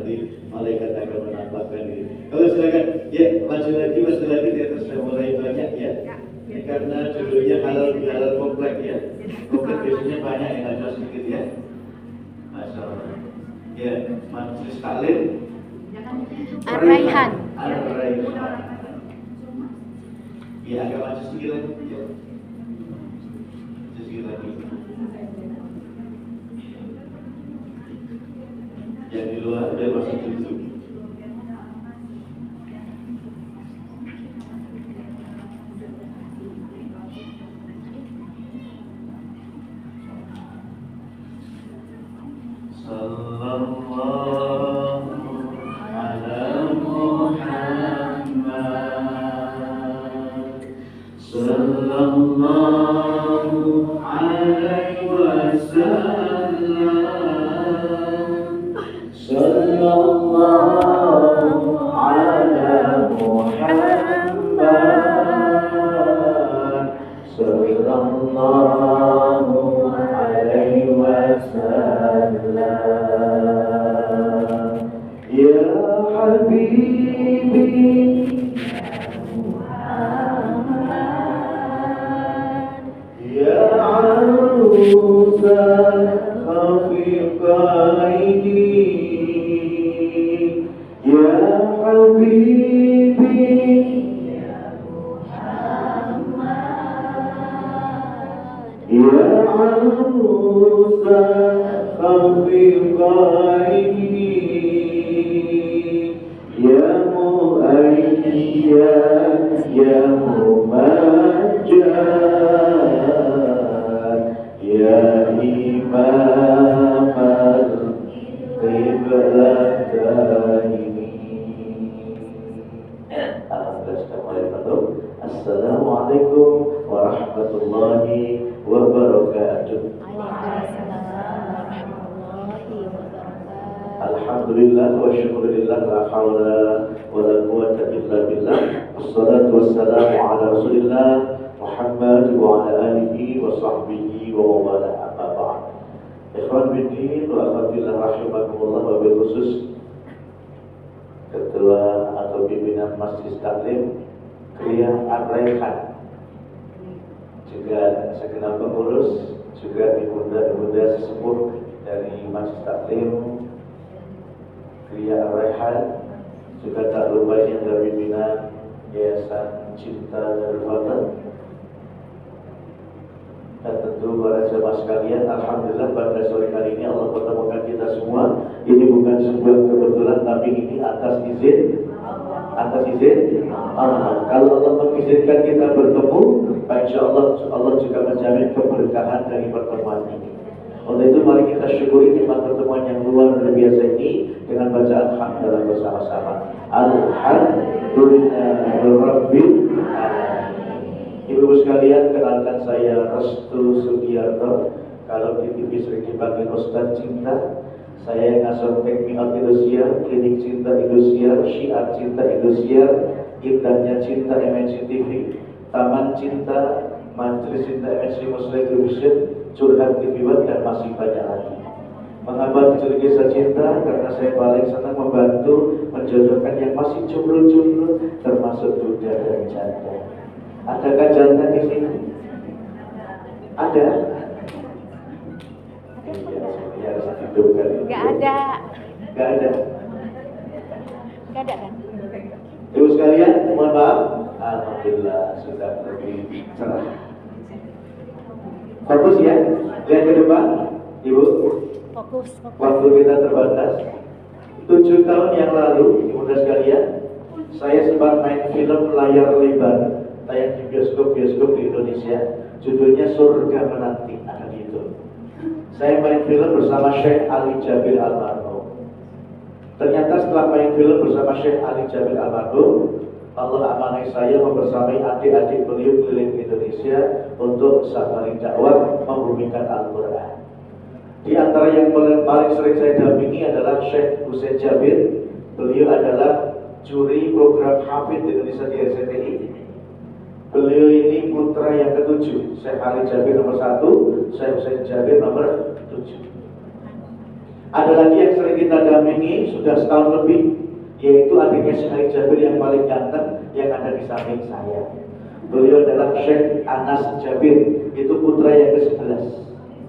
nanti malaikat akan menampakkan diri. Kalau silakan, ya maju lagi di atas sudah mulai banyak ya. Ini karena judulnya halal komplek ya. Komplek biasanya banyak yang ada sedikit ya. Masya Allah. Ya, majelis taklim. Ar-Raihan. Ya, agak maju sedikit lagi. Ya. Sedikit lagi. Yang di luar ada masih tutup. Sallallahu ala Muhammad Sallallahu alaihi wasallam Sallallahu ala Muhammad Sallallahu alaihi wasallam Ya Habibi Ya Arusa Khafiqaini Ya Habibi Ya Arusa Khafiqaini Ya Mu'ayyad Ya Mumajjad Ya Imam Al-Qiblataini Assalamualaikum warahmatullahi wabarakatuh. Alhamdulillah wa syukurillah la hawla wa la quwwata illa billah. Wassalatu wassalamu ala Rasulillah Muhammad wa ala alihi wa sahbihi wa wala amma ba'd. Ikhwan bidin wa akhwatillah rahimakumullah wa bil khusus Ketua atau pimpinan Masjid Taklim Kriya Ar-Raihan, juga segenap pengurus, juga ibunda sesepuh dari Masjid Taklim Kriya Ar-Raihan, juga tak lupa yang dari pimpinan Yayasan Cinta Darul Fadl, dan tentu para jemaah sekalian. Alhamdulillah pada sore kali ini Allah pertemukan kita semua. Ini bukan sebuah kebetulan, tapi ini atas izin Allah. Kalau Allah mengizinkan kita bertemu, insya Allah juga menjamin keberkahan dari pertemuan ini. Oleh itu mari kita syukuri nikmat pertemuan yang luar biasa ini dengan bacaan hamdalah bersama-sama. Alhamdulillahirabbil alamin. Ibu sekalian, kenalkan saya Restu Sugiarto. Kalau di TV sering dipanggil Ustadz Cinta. Saya yang ngasuh Tekmi Indosiar, Klinik Cinta Indosiar, Syiar Cinta Indosiar, Indahnya Cinta MNC TV, Taman Cinta, Majelis Cinta MNC Muslim Television, Curhat TV One, dan masih banyak lagi. Mengapa dijuluki Kisah Cinta? Karena saya paling senang membantu menjodohkan yang masih jomblo-jomblo, termasuk duda dan janda. Adakah janda di sini? Ada? Nggak ada. Nggak ada. Nggak ada kan? Ibu sekalian, mohon maaf. Alhamdulillah sudah lebih cerah. Fokus ya, lihat ke depan, Ibu. Fokus. Waktu kita terbatas. 7 tahun yang lalu, Ibu sekalian, saya sempat main film layar lebar tayang di bioskop di Indonesia. Judulnya Surga Menanti, akan itu. Saya main film bersama Syekh Ali Jabil Almarhum. Ternyata setelah main film bersama Syekh Ali Jabil Almarhum, Allah amanai saya membersamai adik-adik beliau keliling Indonesia untuk safari dakwah membumikan Al-Quran. Di antara yang paling sering saya dampingi adalah Syekh Husain Jabir. Beliau adalah juri program Hafidz di Indonesia di RCTI. Beliau ini putra yang ke-7, Syekh Ali Jabir nomor 1, Syekh Husain Jabir nomor 7. Ada lagi yang sering kita dampingi sudah setahun lebih, yaitu adiknya Syekh Ali Jabir yang paling ganteng yang ada di samping saya. Beliau adalah Syekh Anas Jabir, itu putra yang ke-11.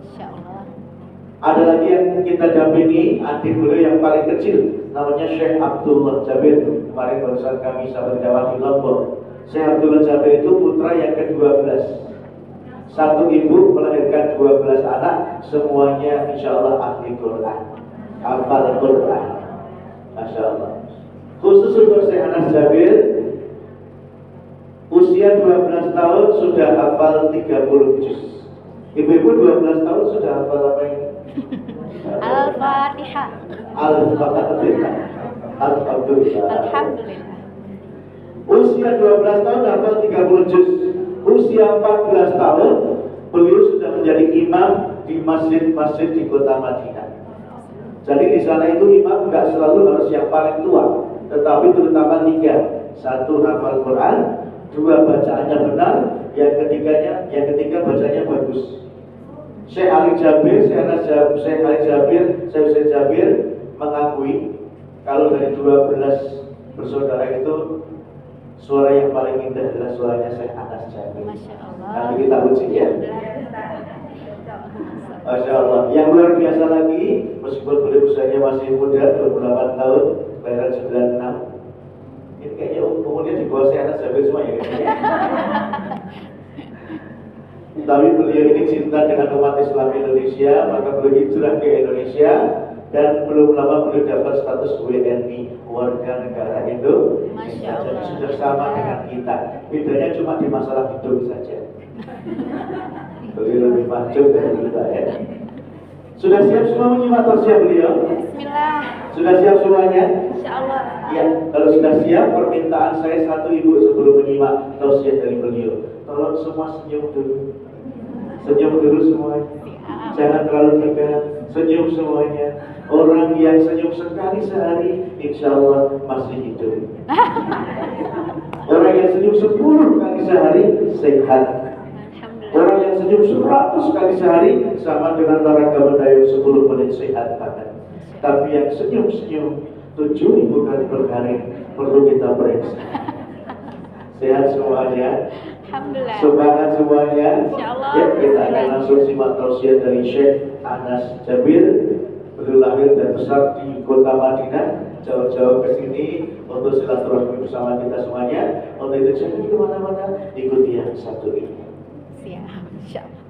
Insyaallah. Ada lagi yang kita dampingi adik beliau yang paling kecil, namanya Syekh Abdullah Jabir. Kemarin barusan kami sahabat Jawa di Lombok. Syekh Abdullah Jabir itu putra yang ke-12. Satu ibu melahirkan 12 anak, semuanya insya Allah ahli Quran, hafal Quran, Masya Allah. Khusus untuk Syekh Anas Jabir, usia 12 tahun sudah hafal 30 juz. Ibu-ibu 12 tahun sudah hafal apa ini? Al-Fatihah. Al-Fatihah. Alhamdulillah. Alhamdulillah. Usia 12 tahun hafal 30 juz. Usia 14 tahun beliau sudah menjadi imam di masjid-masjid di kota Madinah. Jadi di sana itu imam nggak selalu harus yang paling tua, tetapi terutama 3. 1 hafal Quran, 2 bacaannya benar, yang ketiga bacanya bagus. Syekh Ali Jabir, Syekh Ali Jabir, Syekh Hussein Jabir mengakui kalau dari 12 bersaudara itu suara yang paling indah adalah suaranya Syekh Anas Jabir. Masya Allah. Nanti kita uji ya. Masya Allah. Yang luar biasa lagi, meskipun beliau usianya masih muda, 28 tahun, kelahiran 96. Ini kayaknya umurnya di bawah Syekh Anas Jabir semua ya. Tapi beliau ini cinta dengan umat Islam Indonesia, maka beliau hijrah ke Indonesia. Dan belum lama beliau dapat status WNI, warga negara Indonesia. Jadi sudah sama dengan kita. Bedanya cuma di masalah hidup saja. Beliau lebih maju dari kita ya. Sudah siap semua menyimak tausiah beliau? Bismillah. Sudah siap semuanya? Insyaallah. Ya, kalau sudah siap, permintaan saya satu ibu sebelum menyimak tausiah dari beliau. Tolong semua senyum dulu. Senyum dulu semuanya. Jangan terlalu tegang. Senyum semuanya. Orang yang senyum sekali sehari, insya Allah masih hidup. Orang yang senyum 10 kali sehari, sehat. Orang yang senyum 100 kali sehari, sama dengan olahraga mendayung 10 menit sehat banget. Tapi yang senyum-senyum 7.000 kali per hari, perlu kita periksa. Sehat semuanya. Alhamdulillah. Semangat semuanya. Insyaallah. Ya, kita akan langsung simak tausiah dari Syekh Anas Jabir. Beliau lahir dan besar di kota Madinah, jauh-jauh ke sini untuk silaturahmi bersama kita semuanya. Untuk itu jangan kemana-mana, ikuti yang satu ini. Siap, insyaallah.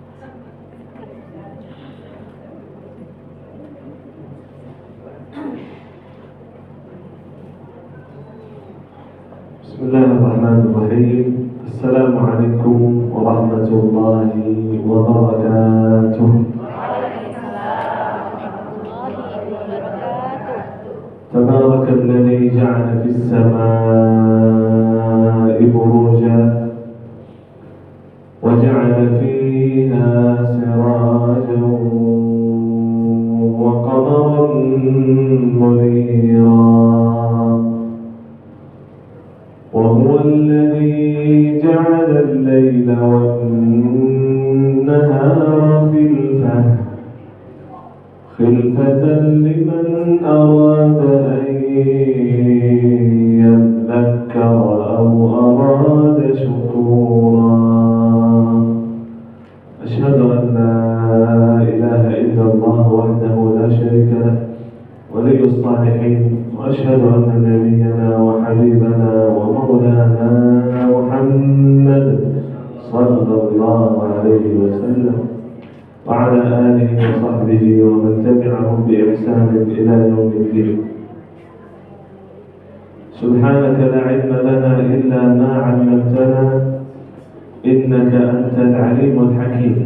Bismillahirrahmanirrahim. Assalamualaikum warahmatullahi wabarakatuh. تبارك الذي جعل في السماء بروجا وجعل فيها سراجا وقمرا منيرا وهو الذي جعل الليل والنهار خلفة لمن أراد أن يذكر أو أراد شكورا أشهد أن لا إله إلا الله وحده لا شريك له ولي الصالحين وأشهد أن نبينا وحبيبنا ومولانا محمد صلى الله عليه وسلم وعلى آله وصحبه ومن تبعهم بإحسان إلى يوم الدين. سبحانك لا علم لنا إلا ما علمتنا إنك أنت العليم الحكيم.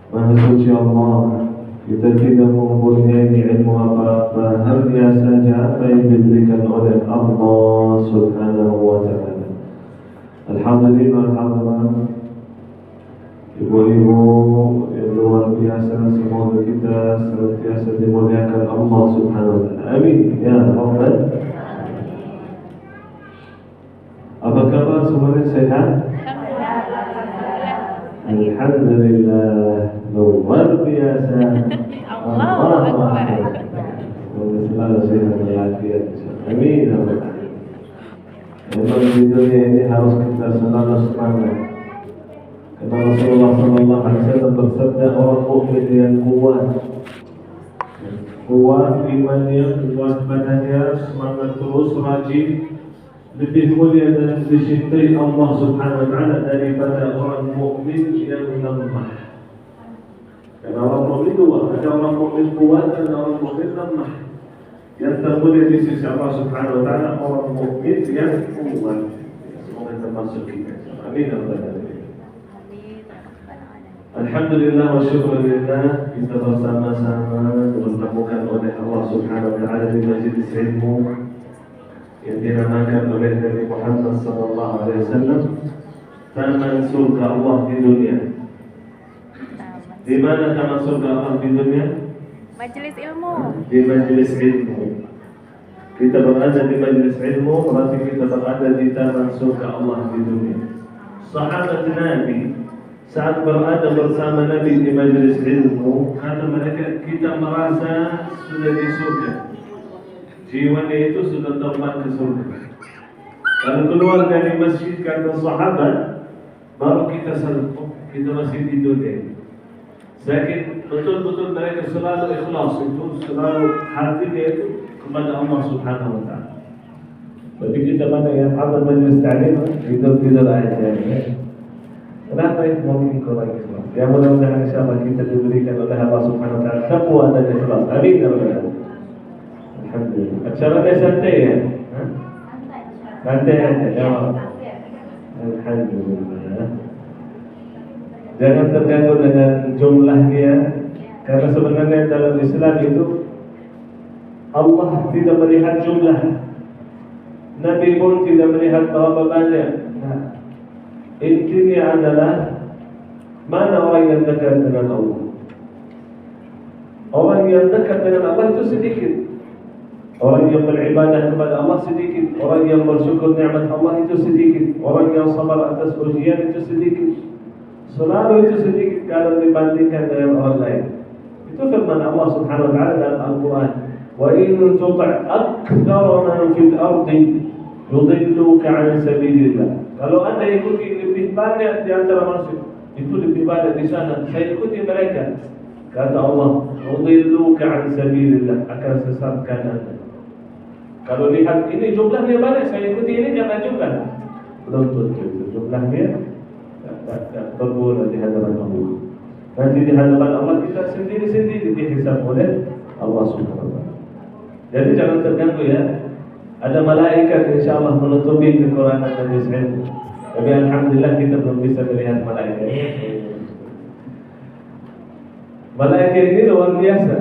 Maha suci Allah, kita tidak mempunyai ilmu apa-apa, hanya saja apa yang diberikan oleh Allah Subhanahu wa Ta'ala. Alhamdulillah, alhamdulillah. Ibu-ibu yang luar biasa, semoga kita senantiasa dimuliakan Allah Subhanahu wa Ta'ala. Amin ya Rabbal. Apa kabar semuanya, sehat? Alhamdulillah, luar biasa. Allahu Akbar. Semoga selalu sehat walafiat. Amin. Memang di dunia ini harus kita selalu semangat. Karena Rasulullah SAW bersabda, orang mukmin yang kuat imannya, kuat badannya, semangat terus, rajin, lebih mulia dan dicintai Allah Subhanahu wa taala daripada orang mukmin yang lemah. Karena orang mukmin dua, ada orang mukmin kuat dan orang mukmin lemah. Yang termulia di sisi Allah Subhanahu wa taala orang mukmin yang kuat. Semoga termasuk kita. Amin. Alhamdulillah wa syukurillah, kita bersama-sama dipertemukan oleh Allah Subhanahu wa taala di majelis ilmu yang dinamakan oleh Nabi Muhammad sallallahu alaihi wasallam Taman Surga Allah di dunia. Di mana taman surga Allah di dunia? Majelis ilmu. Di majelis ilmu. Kita berada di majelis ilmu, berarti kita berada di taman surga Allah di dunia. Sahabat Nabi saat berada bersama Nabi di majelis ilmu, kata mereka, kita merasa sudah di surga. Jiwanya itu sudah terbang ke surga. Kalau keluar dari masjid, kata sahabat, baru kita sadar, kita masih di dunia. Saking betul-betul mereka selalu ikhlas, itu selalu hatinya itu kepada Allah Subhanahu wa taala. Bagi kita mana yang hadir majlis ta'lim, tidur aja. Kenapa itu mungkin kurang ikhlas? Ya mudah-mudahan insyaallah kita diberikan oleh Allah Subhanahu wa taala taqwa dan ikhlas. Amin ya rabbal alamin. Alhamdulillah. Acaranya santai ya? Santai aja. Alhamdulillah. Jangan terganggu dengan jumlahnya, karena sebenarnya dalam Islam itu Allah tidak melihat jumlah, Nabi pun tidak melihat berapa banyak. Nah, intinya adalah mana orang yang dekat dengan Allah. Orang yang dekat dengan Allah itu sedikit. Orang yang beribadah kepada Allah sedikit. Orang yang bersyukur nikmat Allah itu sedikit. Orang yang sabar atas ujian itu sedikit. Selalu itu sedikit kalau dibandingkan dengan orang lain. Itu firman Allah Subhanahu wa taala dalam Al-Qur'an. Wa in tuti' aktsara man fil ardi yudilluka 'an sabilillah. Kalau Anda ikuti lebih banyak di antara manusia, itu lebih banyak di sana, saya ikuti mereka. Kata Allah, yudilluka 'an sabilillah, akan sesatkan Anda. Kalau lihat ini jumlahnya banyak, saya ikuti ini jangan jumlah. Belum tentu jumlahnya tak berguna di hadapan Allah. Nanti di hadapan Allah kita sendiri-sendiri dihisab oleh Allah Subhanahu wa taala. Jadi jangan terganggu ya. Ada malaikat insyaallah menutupi kekurangan majlis ilmu. Tapi alhamdulillah kita belum bisa melihat malaikat. Malaikat ini luar biasa.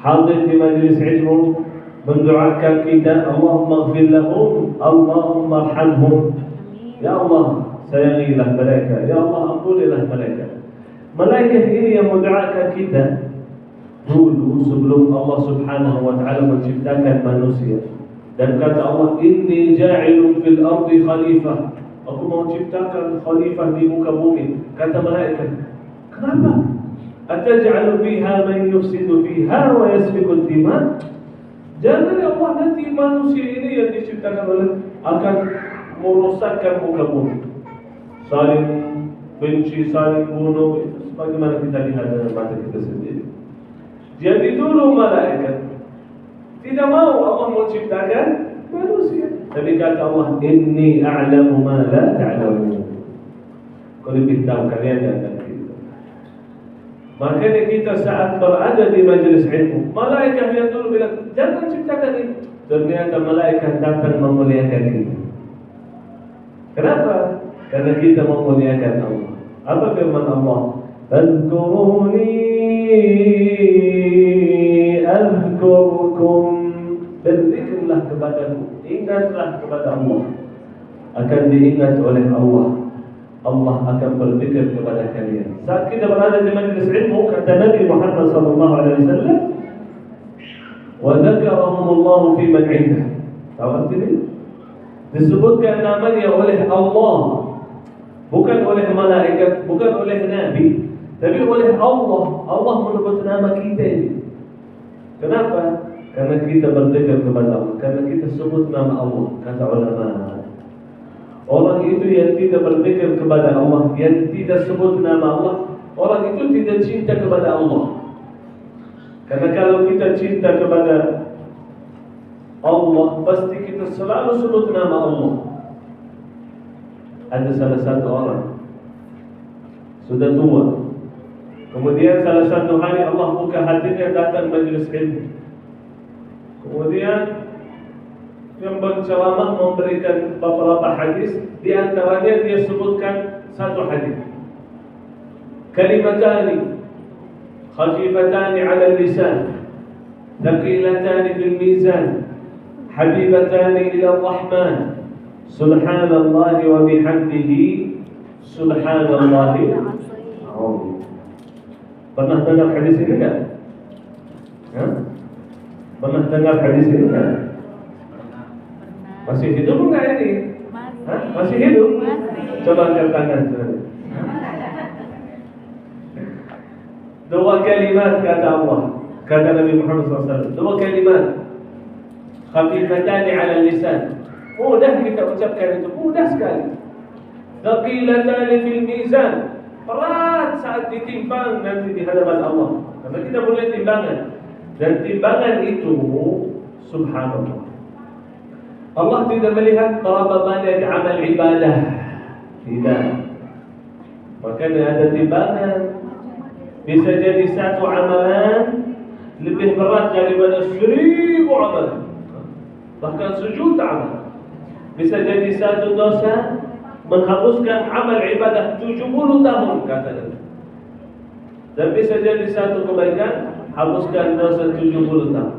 Hadir di majlis ilmu, mendoakan kita, Allahumma ighfir lahum, Allahumma arhamhum. Ya Allah, sayangilah mereka. Ya Allah, ampunilah mereka. Malaikat ini yang mendoakan kita dulu sebelum Allah Subhanahu wa taala menciptakan manusia. Dan kata Allah, inni ja'ilun fil ardi khalifah. Aku mau ciptakan khalifah di muka bumi. Kata malaikat, kenapa? Ataj'alu fiha man yufsidu fiha wa yasfiku ad-dima? Jangan ya Allah, nanti manusia ini yang diciptakan oleh akan merosakkan muka bumi. Saling benci, saling bunuh, sebagaimana kita lihat dengan mata kita sendiri. Jadi dulu malaikat tidak mau Allah menciptakan manusia. Tapi kata Allah, inni a'lamu ma la ta'lamun. Kau lebih tahu kalian dan kita. Makanya kita saat berada di majelis ilmu, malaikat yang dulu bilang jangan ciptakan ini, ternyata malaikat datang memuliakan kita. Kenapa? Karena kita memuliakan Allah. Apa firman Allah? Fadhkuruni azkurkum. Berzikirlah kepadaku, ingatlah kepada Allah. Akan diingat oleh Allah. Allah akan berzikir kepada kalian. Saat kita berada di majlis ilmu, kata Nabi Muhammad sallallahu alaihi wasallam, wa dzakarahumullahu fi man 'indah. Tahu artinya? Disebutkan namanya oleh Allah bukan oleh malaikat, bukan oleh nabi, tapi oleh Allah. Allah menyebut nama kita ini. Kenapa? Karena kita berzikir kepada Allah, karena kita sebut nama Allah. Kata ulama, orang itu yang tidak berzikir kepada Allah, yang tidak sebut nama Allah, orang itu tidak cinta kepada Allah. Karena kalau kita cinta kepada Allah, pasti kita selalu sebut nama Allah. Ada salah satu orang sudah tua, kemudian salah satu hari Allah buka hatinya datang majelis ilmu. Kemudian yang berceramah memberikan beberapa hadis, di antaranya dia sebutkan satu hadis. Kalimatani khafifatani 'ala al-lisan, thaqilatani fil mizan, habibatani ila ar-rahman, subhanallahi wa bihamdihi, subhanallahi azim. Pernah dengar hadis ini enggak? Pernah dengar hadis ini kan? Masih hidup enggak ini? Masih hidup? Coba angkat tangan. Dua kalimat kata Allah, kata Nabi Muhammad SAW. Dua kalimat, khafifatani 'ala lisan. Mudah kita ucapkan itu, mudah sekali. Thaqilatani fil mizan. Berat saat ditimbang nanti di hadapan Allah. Karena kita punya timbangan. Dan timbangan itu, subhanallah, Allah tidak melihat berapa banyak amal ibadah. Tidak. Makanya ada timbangan. Bisa jadi satu amalan lebih berat daripada 1000 amalan, bahkan sejuta amalan. Bisa jadi satu dosa menghapuskan amal ibadah 70 tahun, kata Nabi. Dan bisa jadi satu kebaikan hapuskan dosa 70 tahun.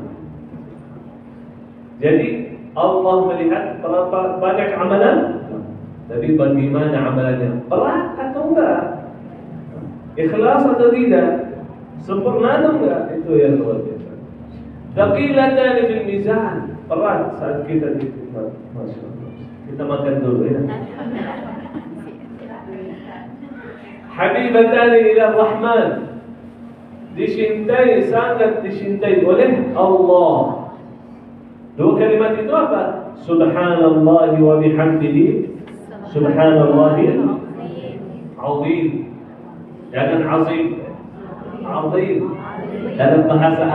Jadi Allah melihat berapa banyak amalan, tapi bagaimana amalannya, berat atau enggak, ikhlas atau tidak, sempurna atau enggak, itu yang luar biasa. Thaqilatani fil mizan, berat saat kita ditimpa. Masya Allah. Kita makan dulu ya. Habibatani ila Rahman, dicintai, sangat dicintai oleh Allah. Dua kalimat itu apa? Subhanallahi wa bihamdihi, subhanallahi azim. Jangan azim, azim. Dalam bahasa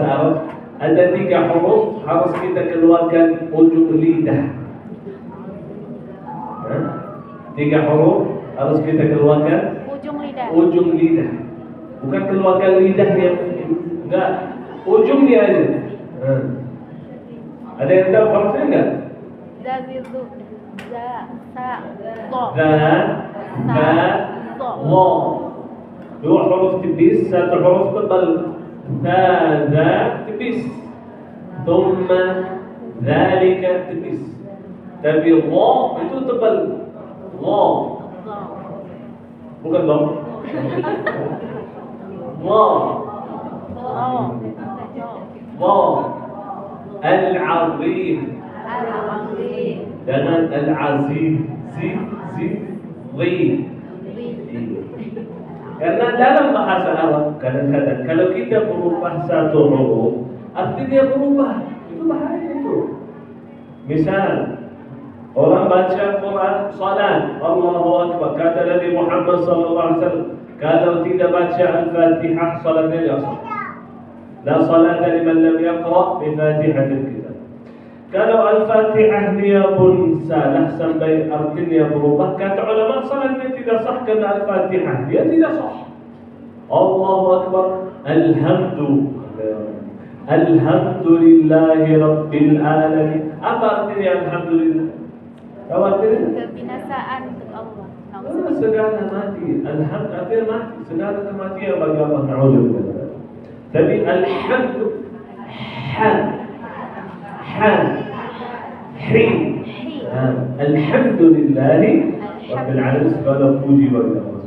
Arab, ada 3 huruf harus kita keluarkan ujung lidah. 3 huruf harus kita keluarkan ujung lidah. Bukan keluarkan lidah yang enggak, ujungnya aja. Ada yang tahu hurufnya enggak? Zazizu, za, sa, to. Za, sa, lo. 2 huruf tipis, 1 huruf tebal. Za, tipis. Thumma, zalika tipis. Tapi lo itu tebal. Lo. Bukan lo. Lo. Lo. Al-Azim. Jangan Al-Azim. Karena dalam bahasa Arab kadang-kadang kalau kita berubah satu huruf, artinya berubah. Itu bahaya itu. Misal orang baca Quran salat, Allahu Akbar, kata Nabi Muhammad SAW, kalau tidak baca Al-Fatihah salatnya tidak sah. La salata liman lam yaqra bi Fatihatil Kitab. Kalau Al-Fatihah dia pun salah sampai artinya berubah, kata ulama salatnya tidak sah karena Al-Fatihah dia tidak sah. Allahu Akbar, Alhamdulillahi Rabbil Alamin. Apa artinya Alhamdulillah? Apa artinya? Kebinasaan untuk Allah. Segala mati. Alhamdulillah mati. Segala kematian bagi Allah. Na'udzubillah. Tapi Alhamdulillah, Alhamdulillahi Rabbil Alamin. Segala puji bagi Allah.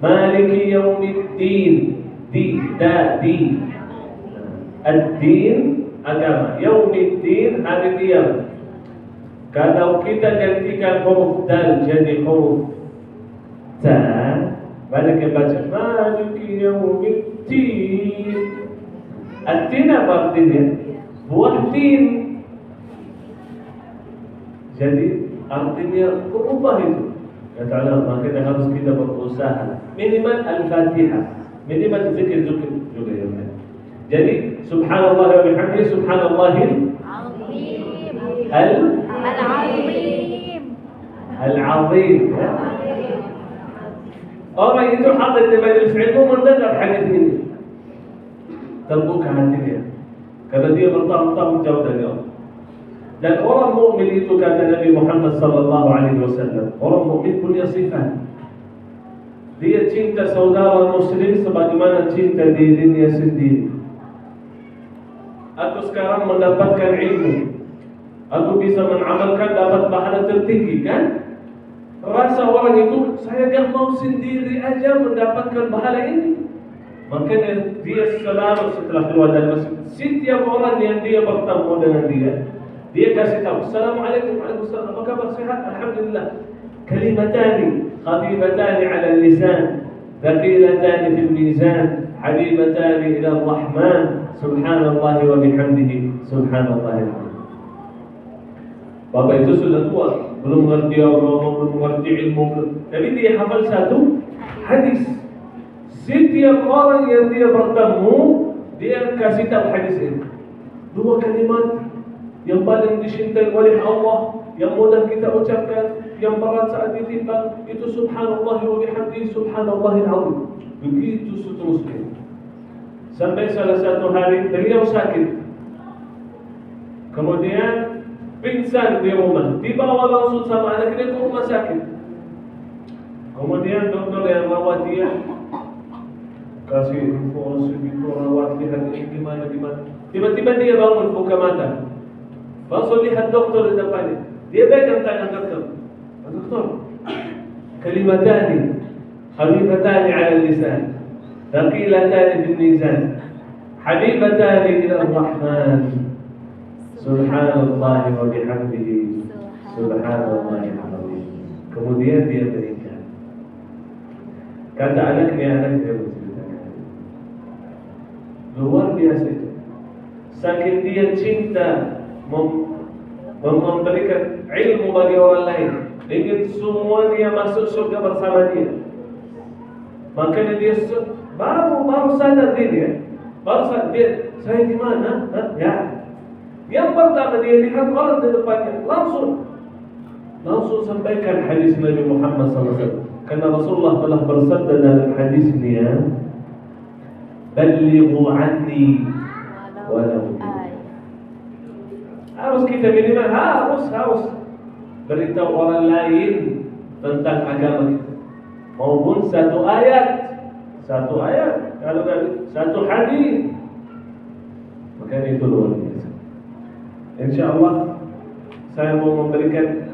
Maliki Yaumiddin. Di. Ad-din agama, Yaumiddin hari kiamat. Kalau kita gantikan huruf dal jadi huruf ta, maka kita baca Maliki Yaumiddin. At-tin apa artinya? Buah tin. Jadi artinya berubah itu. Kata Allah, makanya harus kita berusaha. Minimal Al-Fatihah, minimal zikir juga ya. Jadi subhanallah wa bihamdihi subhanallahil Al-Azim. Al-Azim. Orang itu hadir di majelis ilmu mendengar hadis ini, terbuka hatinya karena dia bertahun-tahun jauh dari Allah. Dan orang mukmin itu kata Nabi Muhammad sallallahu alaihi wasallam, orang mukmin punya sifat. Dia cinta saudara muslim sebagaimana cinta dirinya sendiri. Aku sekarang mendapatkan ilmu, aku bisa mengamalkan, dapat pahala tertinggi, kan? Rasa orang itu, saya gak mau sendiri aja mendapatkan pahala ini. Makanya dia selalu setelah keluar dari masjid, setiap orang yang dia bertemu dengan dia kasih tahu, Assalamualaikum, waalaikumsalam, apa kabar, sehat? Alhamdulillah. Kalimatani khafifatani ala lisan, thaqilatani fil mizan, habibatani ila Rahman, subhanallah wa bihamdihi, subhanallahil azim. Bapak itu sudah tua, belum mengerti agama, belum mengerti ilmu, tapi dia hafal satu hadis. Setiap orang yang dia bertemu, dia kasih tahu hadis ini. Dua kalimat yang paling dicintai oleh Allah, yang mudah kita ucapkan, yang berat saat ditimbang, itu subhanallah wa bihamdihi subhanallahil azim. Begitu seterusnya. Sampai salah satu hari beliau sakit, kemudian pingsan di rumah, dibawa langsung sama anaknya ke rumah sakit. Kemudian dokter yang rawat dia kasih informasi gitu, rawat, lihat ini gimana. Tiba-tiba dia bangun, buka mata, langsung lihat dokter di depannya. Dia pegang tangan dokter. Dokter, kalimatani habibatani ala lisan, thaqilatani fil mizan, habibatani ila Rahman, subhanallah wa bihamdihi subhanallahil azim. Kemudian dia meninggal. Kata anaknya bercerita, luar biasa itu. Saking dia cinta memberikan ilmu bagi orang lain, ingin semuanya masuk surga bersama dia. Makanya dia baru sadar diri, saya di mana? Ya. Yang pertama dia lihat orang di depannya, langsung sampaikan hadis Nabi Muhammad SAW. Karena Rasulullah telah bersabda dalam hadisnya, "Ballighu anni walau." Harus kita minimal harus beritahu orang lain tentang agama kita. Maupun satu ayat, kalau satu hadis, maka itu luar biasa. InsyaAllah saya mau memberikan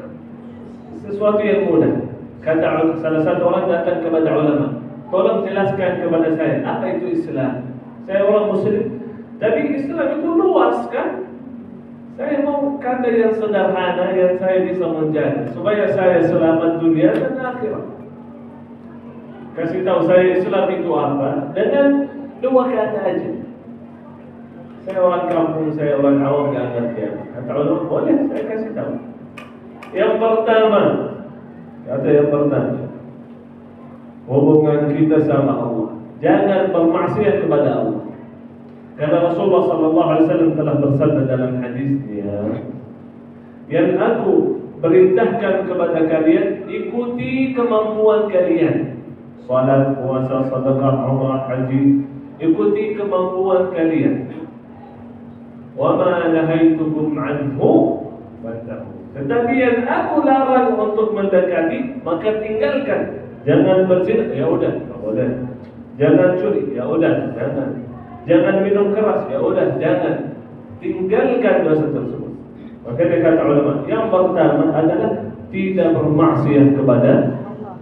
sesuatu yang mudah. Kata salah satu orang datang kepada ulama, tolong jelaskan kepada saya apa itu Islam. Saya orang Muslim, tapi Islam itu luas kan? Saya mau kata yang sederhana yang saya bisa menjaga supaya saya selamat dunia dan akhirat. Kasih tahu saya Islam itu apa dengan dua kata aja. Saya orang kampung, saya orang awam, gak ngerti apa. Kata ulama, boleh saya kasih tahu. Yang pertama, hubungan kita sama Allah. Jangan bermaksiat kepada Allah. Karena Rasulullah SAW telah bersabda dalam hadisnya, yang aku perintahkan kepada kalian, ikuti kemampuan kalian. Salat, puasa, sedekah, umrah, haji, ikuti kemampuan kalian. Wa ma nahaitukum anhu fantahu. Tetapi yang aku larang untuk mendekati, maka tinggalkan. Jangan berzina, ya udah, enggak boleh. Jangan curi, ya udah, jangan. Jangan minum keras, ya udah, jangan. Tinggalkan dosa tersebut. Maka dia kata ulama, yang pertama adalah tidak bermaksiat kepada Allah.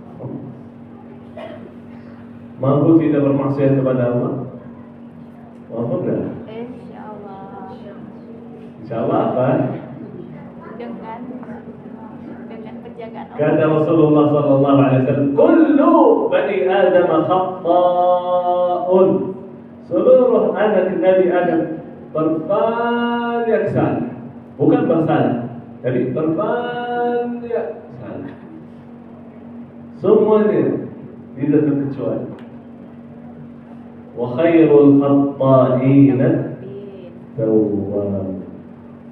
Mampu tidak bermaksiat kepada Allah? Mampu enggak? Insyaallah. InsyaAllah apa? dengan penjagaan Allah. Kata Rasulullah sallallahu alaihi wasallam, "Kullu bani Adam khata'un." Seluruh anak Nabi Adam berbanyak salah. Bukan bersalah, tapi berbanyak salah. Semuanya tidak terkecuali. Wa khairul khatta'ina tawwab.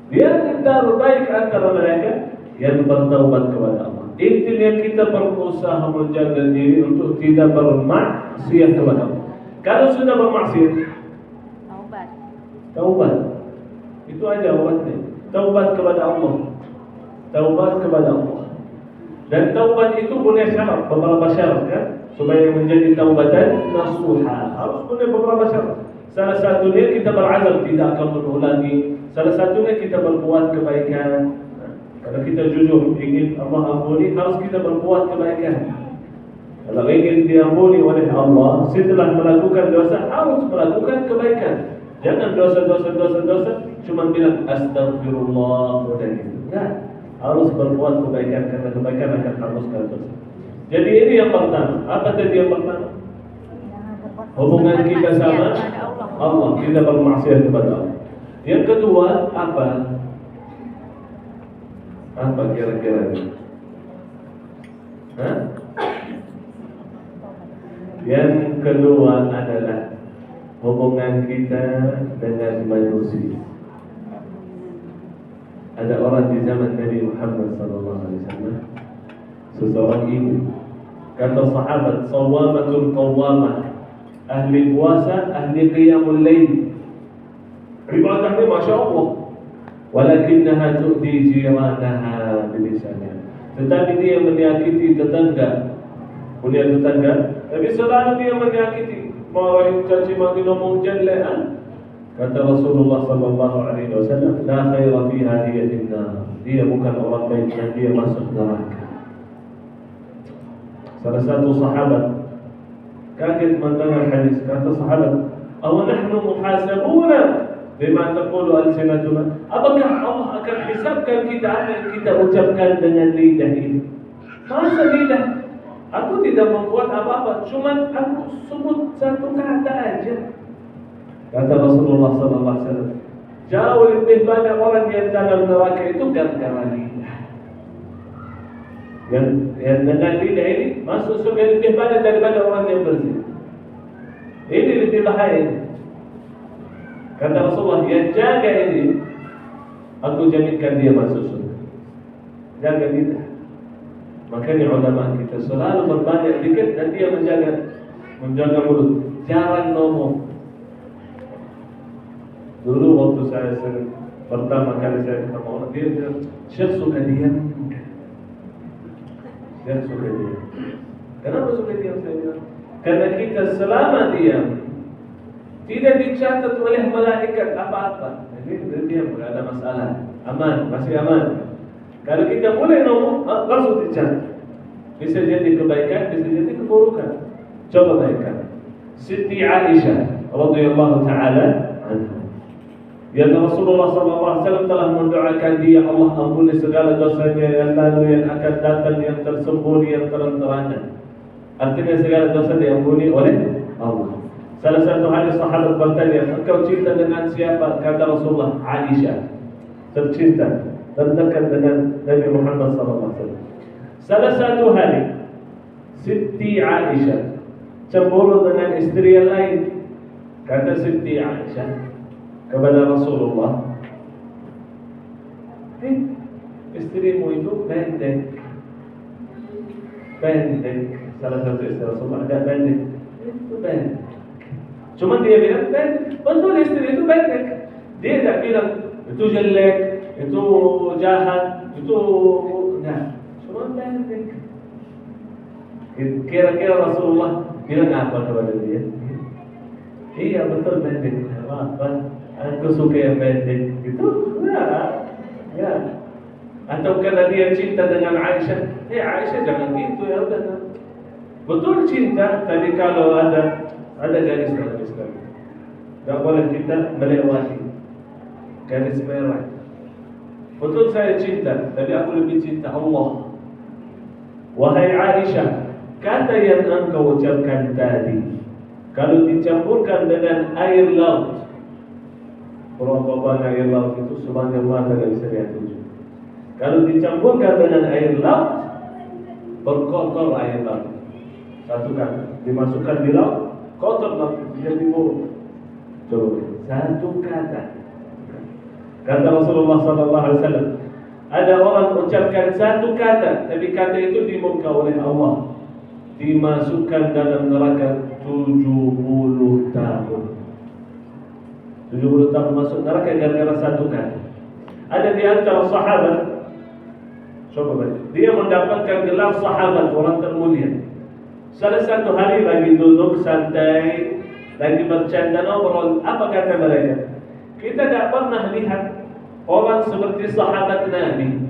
Dia yang terbaik antara mereka yang bertaubat kepada Allah. Intinya kita berusaha menjaga diri untuk tidak bermaksiat kepada Allah. Kalau sudah bermaksiat, taubat. Itu aja obatnya. Taubat kepada Allah. Taubat kepada Allah. Dan taubat itu punya syarat, beberapa syarat kan? Supaya menjadi taubatan nasuha harus punya beberapa syarat. Salah satunya kita berazam tidak akan mengulangi. Salah satunya kita berbuat kebaikan. Kalau kita jujur ingin Allah ampuni, harus kita berbuat kebaikan. Kalau ingin diampuni oleh Allah, setelah melakukan dosa harus melakukan kebaikan. Jangan dosa cuma bilang astagfirullah dan itu. Nah, harus berbuat kebaikan karena kebaikan akan hapuskan dosa. Jadi ini yang pertama. Apa tadi yang pertama? Hubungan kita sama Allah, tidak bermaksiat kepada Allah. Yang kedua apa? Apa kira-kira? Yang kedua adalah hubungan kita dengan manusia. Ada orang di zaman Nabi Muhammad SAW, seseorang ibu, kata sahabat, sawamatul qawamah, ahli puasa, ahli qiyamul lail, ibadahnya Masya Allah, walakinnaha tu'ti jiranaha bilisannya, tetapi dia menyakiti tetangga, punya tetangga, tapi selalu dia menyakiti, marahin caci maki ngomong jelek. Kata Rasulullah sallallahu alaihi wasallam, la khaira fiha hiya dinnar. Dia bukan orang baik dan dia masuk neraka. Salah satu sahabat kaget mendengar hadis. Kata sahabat, "Aw nahnu muhasabuna bima taqulu alsinatuna?" Apakah Allah akan hisabkan kita apa yang kita ucapkan dengan lidah ini? Masa lidah? Aku tidak membuat apa-apa, cuma aku sebut satu kata aja. Kata Rasulullah SAW, jauh lebih banyak orang yang dalam neraka itu gara-gara lidah. Yang dengan lidah ini masuk surga lebih banyak daripada orang yang berzina. Ini lebih bahaya. Kata Rasulullah, yang jaga ini, aku jaminkan dia masuk surga. Jaga lidah. Makanya ulama kita selalu berbanyak zikir dan dia menjaga mulut, jarang ngomong. Dulu waktu saya pertama kali saya ketemu orang, dia bilang, "Syekh suka diam." Syekh suka diam. Kenapa suka diam? Saya bilang, karena kita selama diam tidak dicatat oleh malaikat apa-apa. Jadi diam, tidak ada masalah, aman, masih aman. Kalau kita mulai ngomong, langsung dicatat. Bisa jadi kebaikan, bisa jadi keburukan. Coba bayangkan, Siti Aisyah radhiyallahu taala anha, yang Rasulullah SAW telah mendoakan dia, Allah ampuni segala dosanya yang lalu, yang akan datang, yang tersembunyi, yang terang-terangan. Artinya segala dosa diampuni oleh Allah. Salah satu hadis sahabat bertanya, engkau cinta dengan siapa? Kata Rasulullah, Aisyah, tercinta, terdekat dengan Nabi Muhammad SAW. Salah satu hari, Siti Aisyah cemburu dengan istri yang lain. Kata Siti Aisyah kepada Rasulullah, istrimu itu pendek. Salah satu istri Rasulullah ada pendek. Itu pendek. Cuma dia bilang pendek. Betul, istri itu pendek. Dia tidak bilang itu jelek, itu jahat, itu enggak. Cuma pendek. Kira-kira Rasulullah bilang apa kepada dia? Iya betul pendek. Apa? Aku suka yang pendek. Itu ya. Atau karena dia cinta dengan Aisyah, Aisyah jangan gitu ya udah. Betul cinta, tapi kalau ada garis dalam Islam, tak boleh kita melewati garis merah. betul saya cinta, tapi aku lebih cinta Allah. Wahai Aisyah, kata yang engkau ucapkan tadi, kalau dicampurkan dengan air laut, berapa banyak air laut itu sebanyak mata tidak bisa lihat tujuh. Kalau dicampurkan dengan air laut, berkotor air laut. Satu kata, dimasukkan di laut, kotor laut jadi buruk. Coba, satu kata. Kata Rasulullah SAW, ada orang ucapkan satu kata, tapi kata itu dimurka oleh Allah, dimasukkan dalam neraka 70 tahun. 70 tahun masuk neraka gara-gara satu kata. Ada di antara sahabat, coba dia mendapatkan gelar sahabat, orang termulia. Salah satu hari lagi duduk santai, lagi bercanda ngobrol, apa kata mereka? Kita tidak pernah lihat orang seperti sahabat Nabi.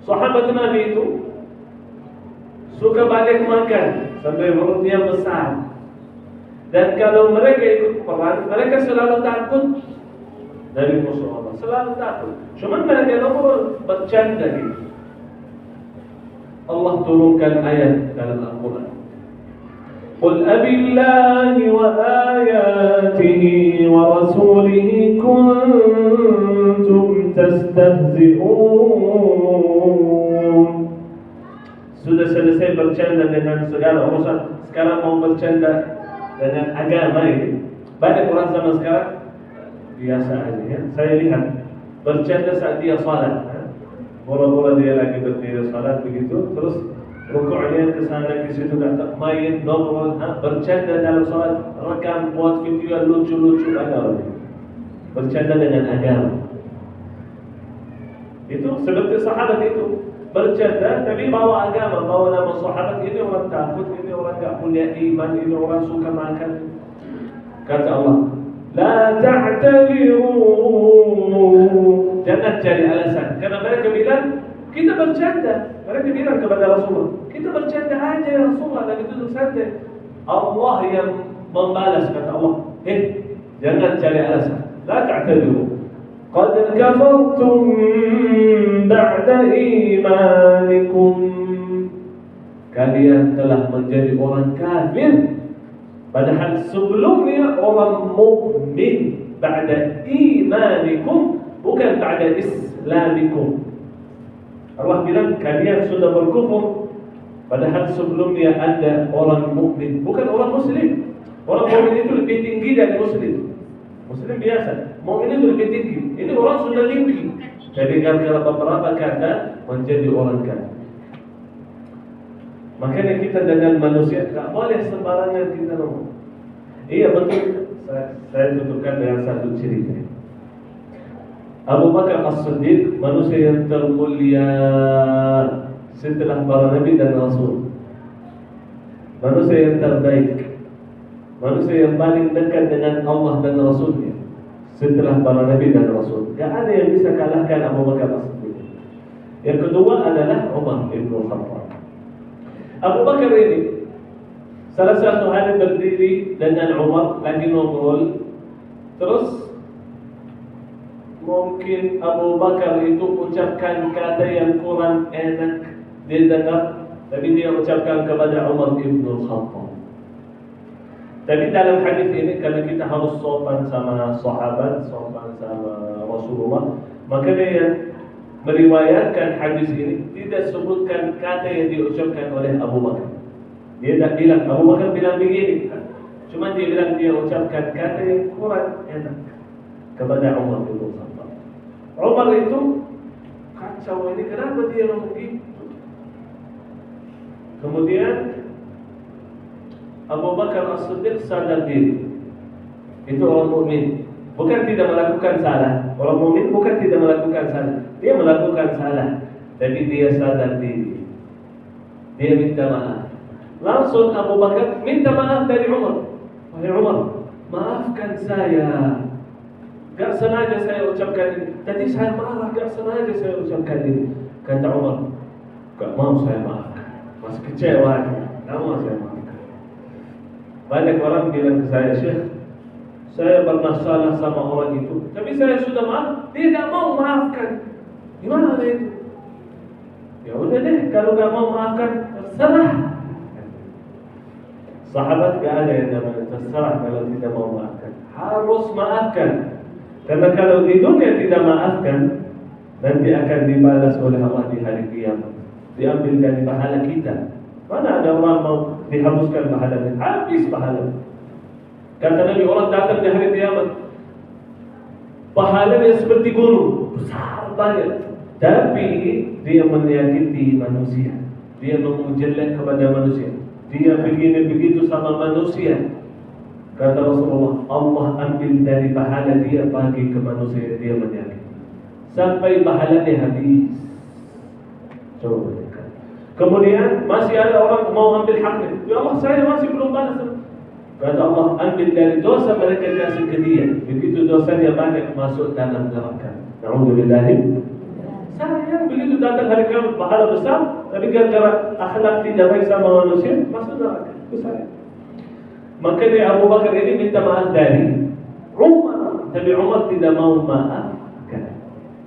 Sahabat Nabi itu suka balik makan sampai perutnya besar. Dan kalau mereka ikut perang, mereka selalu takut dari musuh Allah, selalu takut. Cuma mereka ngobrol bercanda gitu. Allah turunkan ayat dalam Al-Quran. قل أبالله وآياته ورسوله كنتم تستهزئون. Sudah selesai bercanda dengan segala urusan, sekarang mau bercanda dengan agama ini. Banyak orang sama sekarang biasa aja ya. Saya lihat bercanda saat dia salat. Bola-bola dia lagi berdiri salat begitu, terus rukuknya ke sana ke situ, kata main ngobrol, bercanda dalam salat, rekam buat video yang lucu-lucu, ada orang bercanda dengan agama. Itu seperti sahabat itu bercanda tapi bawa agama, bawa nama sahabat. Ini orang takut, ini orang tak punya iman, ini orang suka makan. Kata Allah, la ta'tadiru, jangan cari alasan, karena mereka bilang kita bercanda. Mereka bilang kepada Rasulullah, kita bercanda aja ya Rasulullah, dan itu santai. Allah yang membalas, kata Allah, jangan cari alasan. La ta'tadiru, qad kafartum ba'da imanikum, kalian telah menjadi orang kafir padahal sebelumnya orang mukmin. Ba'da imanikum, bukan ba'da islamikum. Allah bilang kalian sudah berkufur padahal sebelumnya ada orang mukmin, bukan orang muslim. Orang mukmin itu lebih tinggi dari muslim. Muslim biasa, mukmin itu lebih tinggi. Ini orang sudah tinggi. Jadi gara-gara beberapa kata menjadi orang kafir. Makanya kita dengan manusia tak boleh sembarangan kita ngomong. Iya betul. Saya tutupkan dengan satu cerita. Abu Bakar As-Siddiq, manusia yang termulia setelah para nabi dan rasul, manusia yang terbaik, manusia yang paling dekat dengan Allah dan Rasulnya setelah para nabi dan rasul. Tidak ada yang bisa kalahkan Abu Bakar As-Siddiq. Yang kedua adalah Umar bin Khattab. Abu Bakar ini salah satu hari berdiri dengan Umar lagi ngobrol, terus mungkin Abu Bakar itu ucapkan kata yang kurang enak didengar, tapi dia ucapkan kepada Umar bin Khattab. Tapi dalam hadis ini, karena kita harus sopan sama sahabat, sopan sama Rasulullah, maka dia meriwayatkan hadis ini tidak sebutkan kata yang diucapkan oleh Abu Bakar. Dia tak bilang, Abu Bakar bilang begini, cuma dia bilang dia ucapkan kata yang kurang enak kepada Umar bin Khattab. Umar itu kacau, ini kenapa dia ngomong gitu? Kemudian Abu Bakar As-Siddiq sadar diri. Itu orang mukmin, bukan tidak melakukan salah. Orang mukmin bukan tidak melakukan salah, dia melakukan salah, tapi dia sadar diri. Dia minta maaf. Langsung Abu Bakar minta maaf dari Umar. Wahai Umar, maafkan saya. Gak sengaja saya ucapkan ini. Tadi saya marah, gak sengaja saya ucapkan ini. Kata Umar, gak mau saya maafkan. Masih kecewa, gak mau saya maafkan. Banyak orang bilang ke saya, Syekh, saya pernah salah sama orang itu, tapi saya sudah maaf, dia gak mau maafkan. Gimana itu? Ya udah deh, kalau nggak mau maafkan, terserah. Sahabat gak ada yang namanya terserah kalau tidak mau maafkan. Harus maafkan. Karena kalau di dunia tidak maafkan, nanti akan dibalas oleh Allah di hari kiamat. Diambil dari pahala kita. Mana ada orang mau dihapuskan pahalanya? Habis pahala. Kata Nabi, orang datang di hari kiamat, pahalanya seperti gunung, besar banget. Tapi dia menyakiti manusia, dia memujelek kepada manusia, dia begini begitu sama manusia. Kata Rasulullah, Allah ambil dari pahala dia bagi ke manusia dia menyakiti sampai pahalanya habis. Coba bayangkan. Kemudian masih ada orang mau ambil haknya. Ya Allah, saya masih belum balas. Kata Allah, ambil dari dosa mereka kasih ke dia. Begitu dosanya banyak masuk dalam neraka. Na'udzubillah. Sayang begitu datang hari kiamat pahala besar, tapi gara-gara akhlak tidak baik sama manusia masuk neraka. Itu sayang. Makanya Abu Bakar ini minta maaf dari Umar, tapi Umar tidak mau maafkan.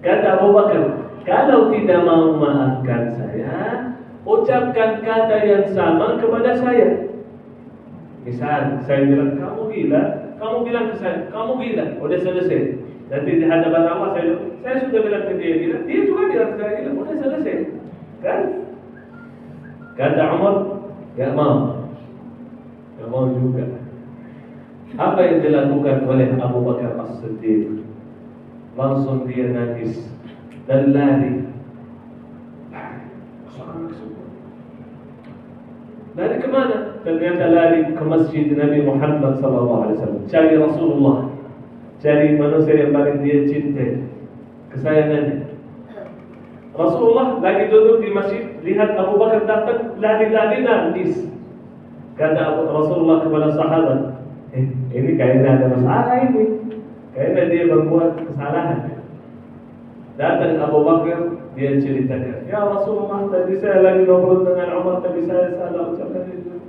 Kata Abu Bakar, kalau tidak mau maafkan saya, ucapkan kata yang sama kepada saya. Misal saya bilang kamu gila, kamu bilang ke saya kamu gila, udah selesai. Nanti di hadapan Allah saya sudah bilang ke dia gila, dia juga bilang ke saya gila, udah selesai, kan? Kata Umar, gak mau juga. Apa yang dilakukan oleh Abu Bakar As-Siddiq? Langsung dia nangis dan lari. Lari kemana? Ternyata lari ke masjid Nabi Muhammad SAW. Cari Rasulullah, cari manusia yang paling dia cintai, kesayangannya. Rasulullah lagi duduk di masjid, lihat Abu Bakar datang, lari-lari nangis. Kata Rasulullah kepada sahabat, ini kayaknya ada masalah ini, kayaknya dia berbuat kesalahan. Datang Abu Bakar, dia ceritakan, ya Rasulullah, tadi saya lagi ngobrol dengan Umar, tapi saya salah ucapkan itu.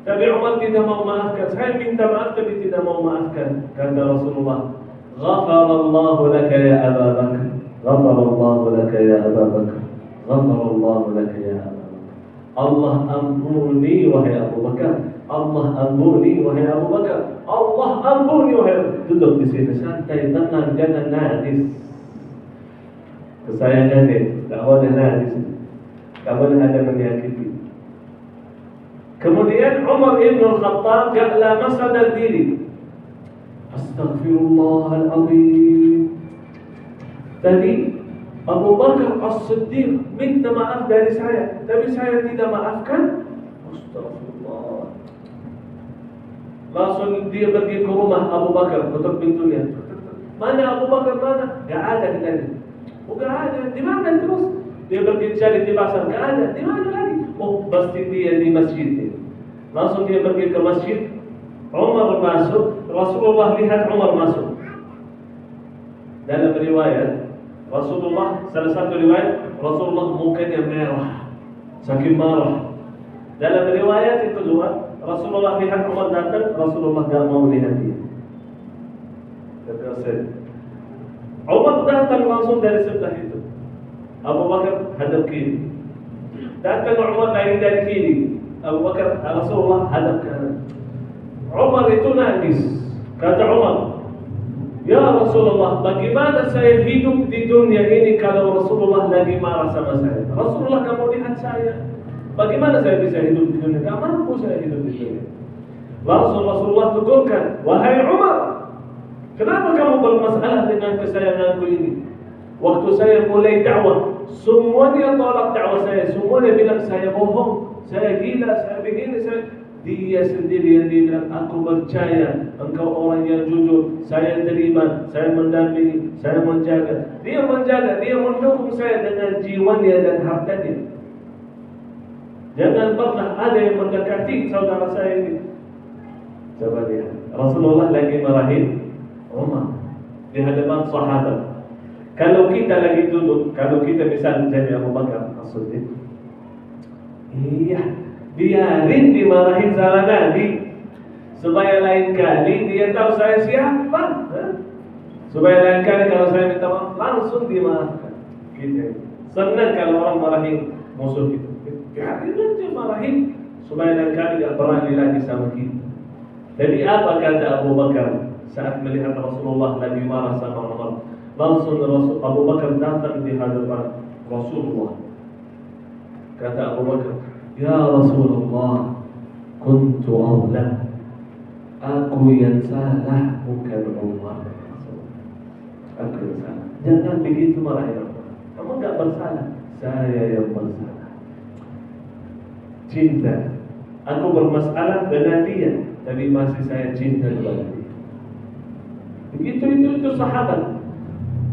Tapi Umar tidak mau maafkan, saya minta maaf tapi tidak mau maafkan. Kata Rasulullah, Ghafarallahu laka ya Abu Bakar, Ghafarallahu laka ya Abu Bakar, Ghafarallahu laka ya Abu Bakar. Allah ampuni wahai Abu Bakar, Allah ampuni wahai Abu Bakar, Allah ampuni wahai Abu Bakar. Duduk di sini santai, tenang, jangan nangis. Kesayangannya, tak boleh nangis, tak boleh ada menyakiti. Kemudian Umar ibn al-Khattab gak lama sadar diri. Astaghfirullahaladzim. Tadi Abu Bakar As-Siddiq minta maaf dari saya, tapi saya tidak maafkan. Astagfirullah. Langsung dia pergi ke rumah Abu Bakar, ketuk pintunya. Mana Abu Bakar, mana? Gak ada katanya. Oh gak ada, di mana terus? Dia pergi cari di pasar, gak ada. Di mana lagi? Oh pasti dia di masjid. Langsung dia pergi ke masjid. Umar masuk, Rasulullah lihat Umar masuk. Dalam riwayat Rasulullah, salah satu riwayat Rasulullah mukanya merah, saking marah. Dalam riwayat yang kedua, Rasulullah lihat Umar datang, Rasulullah gak mau lihat dia. Umar datang langsung dari sebelah itu. Abu Bakar hadap kiri. Datang Umar lagi dari kiri. Abu Bakar, Rasulullah hadap kanan. Umar itu nangis. Kata Umar, ya Rasulullah, bagaimana saya hidup di dunia ini kalau Rasulullah lagi marah sama saya? Rasulullah kamu lihat saya, bagaimana saya bisa hidup di dunia? Tak mampu saya hidup di dunia. Langsung Rasulullah tegurkan, wahai Umar, kenapa kamu bermasalah dengan kesayanganku ini? Waktu saya mulai dakwah, semuanya tolak dakwah saya, semuanya bilang saya bohong, saya gila, saya begini, saya... Dia sendiri yang dia bilang, aku percaya engkau orang yang jujur, saya terima, saya mendampingi, saya menjaga. Dia menjaga, dia mendukung saya dengan jiwanya dan hartanya. Jangan pernah ada yang mendekati saudara saya ini. Coba lihat, Rasulullah lagi marahin Umar di hadapan sahabat. Kalau kita lagi duduk, kalau kita misalnya jadi Abu Bakar As-Siddiq, iya, biarin dimarahin sama Nabi, supaya lain kali dia tahu saya siapa. Supaya lain kali kalau saya minta maaf langsung dimaafkan. Gitu. Senang kalau orang marahin musuh kita. Biarin aja marahin supaya lain kali gak berani lagi sama kita. Jadi apa kata Abu Bakar saat melihat Rasulullah lagi marah sama Umar? Langsung Abu Bakar datang di hadapan Rasulullah. Kata Abu Bakar, "Ya Rasulullah, kuntu azlam. Aku yang salah, bukan Umar. Aku yang salah. Jangan begitu marahin Umar. Kamu enggak bersalah, saya yang bersalah. Cinta. Aku bermasalah dengan dia, tapi masih saya cinta kepada dia." Itu sahabat.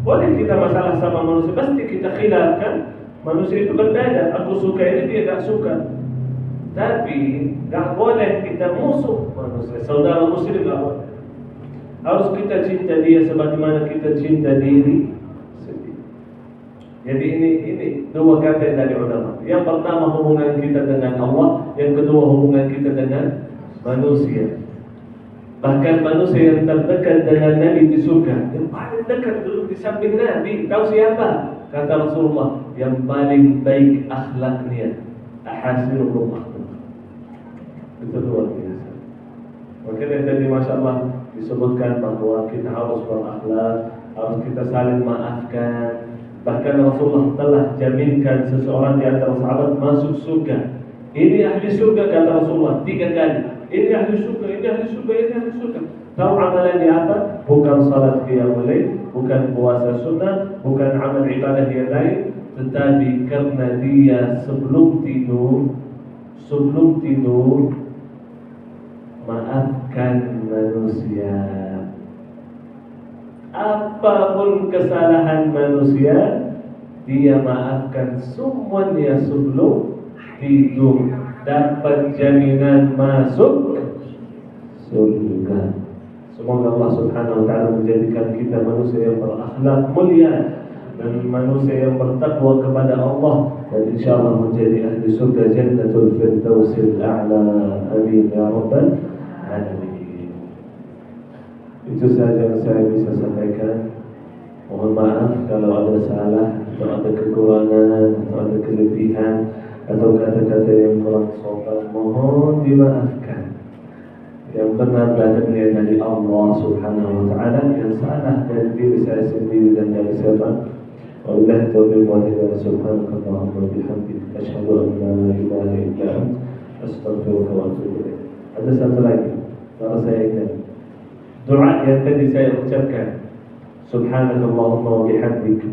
Boleh kita masalah sama manusia, pasti kita khilafkan. Manusia itu berbeda. Aku suka ini, dia tak suka. Tapi tak boleh kita musuh manusia. Saudara muslim tak boleh. Harus kita cinta dia sebagaimana kita cinta diri sendiri. Jadi ini dua kata dari ulama. Yang pertama hubungan kita dengan Allah, yang kedua hubungan kita dengan manusia. Bahkan manusia yang terdekat dengan Nabi di surga, yang paling dekat duduk di samping Nabi, tahu siapa? Kata Rasulullah, yang paling baik akhlaknya, ahasinuhum akhlak. Itu luar biasa. Makanya tadi Masya Allah disebutkan bahwa kita harus berakhlak, harus kita saling maafkan. Bahkan Rasulullah telah jaminkan seseorang di antara sahabat masuk surga. Ini ahli surga kata Rasulullah 3 kali. Ini ahli surga, ini ahli surga, ini ahli surga. Tahu amalannya apa? Bukan salat qiyamul lail, bukan puasa sunnah, bukan amal ibadah yang lain, tetapi karena dia sebelum tidur maafkan manusia. Apapun kesalahan manusia, dia maafkan semuanya sebelum tidur. Dapat jaminan masuk surga. Semoga Allah Subhanahu wa taala menjadikan kita manusia yang berakhlak mulia dan manusia yang bertakwa kepada Allah, dan insyaallah menjadi ahli surga Jannatul Firdausil A'la. Amin ya rabbal alamin. Itu saja yang saya bisa sampaikan. Mohon maaf kalau ada salah atau ada kekurangan atau ada kelebihan atau kata-kata yang kurang sopan, mohon dimaafkan. Yang benar datangnya dari Allah Subhanahu wa taala, yang salah dari diri saya sendiri dan dari syaitan. Wabillahi taufiq wal hidayah. Subhanakallahumma wa bihamdika, asyhadu an la ilaha illa anta, astaghfiruka wa atubu ilaik. Ada satu lagi, kalau saya ingat doa yang tadi saya ucapkan, Subhanakallahumma wa bihamdika,